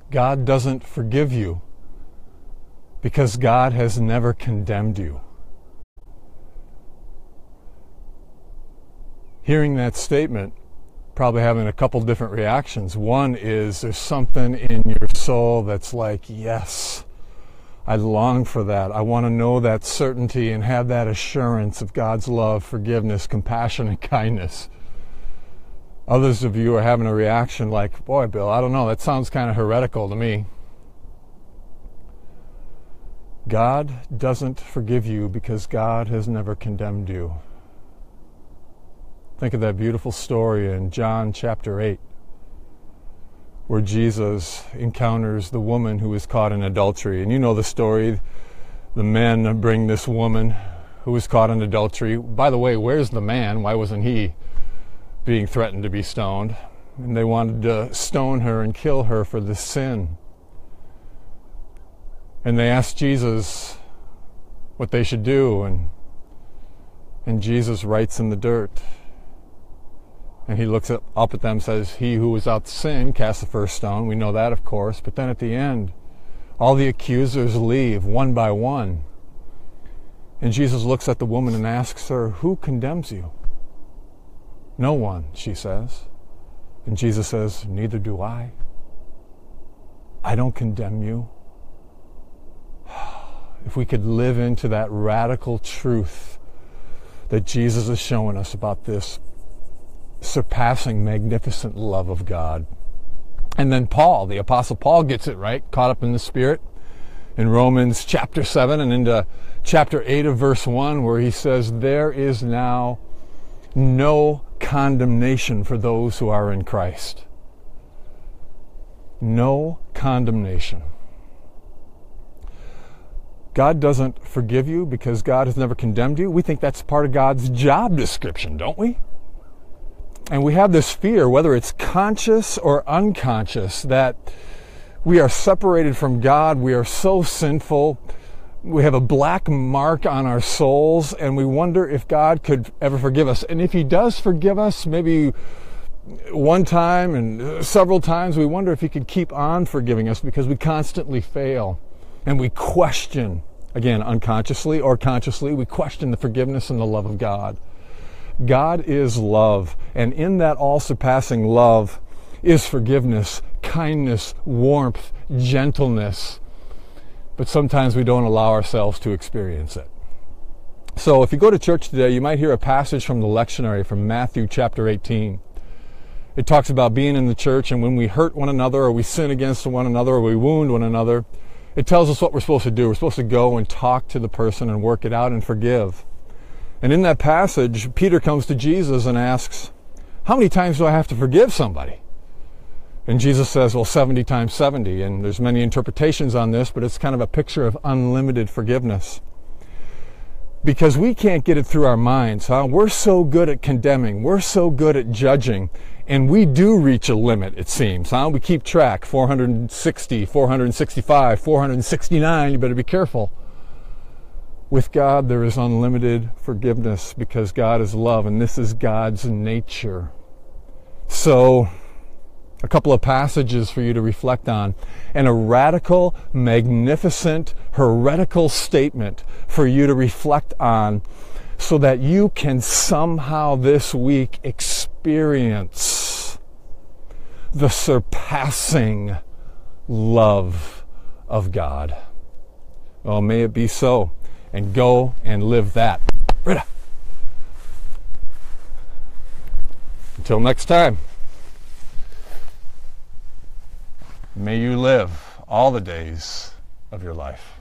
God doesn't forgive you because God has never condemned you. Hearing that statement, probably having a couple different reactions. One is there's something in your soul that's like, yes, I long for that. I want to know that certainty and have that assurance of God's love, forgiveness, compassion, and kindness. Others of you are having a reaction like, boy, Bill, I don't know, that sounds kind of heretical to me. God doesn't forgive you because God has never condemned you. Think of that beautiful story in John chapter 8, where Jesus encounters the woman who was caught in adultery. And you know the story. The men bring this woman who was caught in adultery. By the way, where's the man? Why wasn't he being threatened to be stoned? And they wanted to stone her and kill her for this sin. And they asked Jesus what they should do, and Jesus writes in the dirt. And he looks up at them and says, he who was without sin cast the first stone. We know that, of course. But then at the end, all the accusers leave one by one. And Jesus looks at the woman and asks her, who condemns you? No one, she says. And Jesus says, neither do I. I don't condemn you. If we could live into that radical truth that Jesus is showing us about this surpassing, magnificent love of God. And then Paul, the Apostle Paul, gets it right, caught up in the Spirit, in Romans chapter 7 and into chapter 8 of verse 1, where he says, there is now no condemnation for those who are in Christ. No condemnation. God doesn't forgive you because God has never condemned you. We think that's part of God's job description, don't we? And we have this fear, whether it's conscious or unconscious, that we are separated from God. We are so sinful. We have a black mark on our souls, and we wonder if God could ever forgive us. And if he does forgive us, maybe one time and several times, we wonder if he could keep on forgiving us because we constantly fail. And we question, again, unconsciously or consciously, we question the forgiveness and the love of God. God is love, and in that all-surpassing love is forgiveness, kindness, warmth, gentleness. But sometimes we don't allow ourselves to experience it. So if you go to church today, you might hear a passage from the lectionary from Matthew chapter 18. It talks about being in the church, and when we hurt one another, or we sin against one another, or we wound one another, it tells us what we're supposed to do. We're supposed to go and talk to the person and work it out and forgive. And in that passage, Peter comes to Jesus and asks, how many times do I have to forgive somebody? And Jesus says, well, 70 times 70. And there's many interpretations on this, but it's kind of a picture of unlimited forgiveness. Because we can't get it through our minds. We're so good at condemning. We're so good at judging. And we do reach a limit, it seems. We keep track. 460, 465, 469. You better be careful. With God, there is unlimited forgiveness because God is love, and this is God's nature. So, a couple of passages for you to reflect on, and a radical, magnificent, heretical statement for you to reflect on so that you can somehow this week experience the surpassing love of God. Well, may it be so. And go and live that. Britta. Until next time, may you live all the days of your life.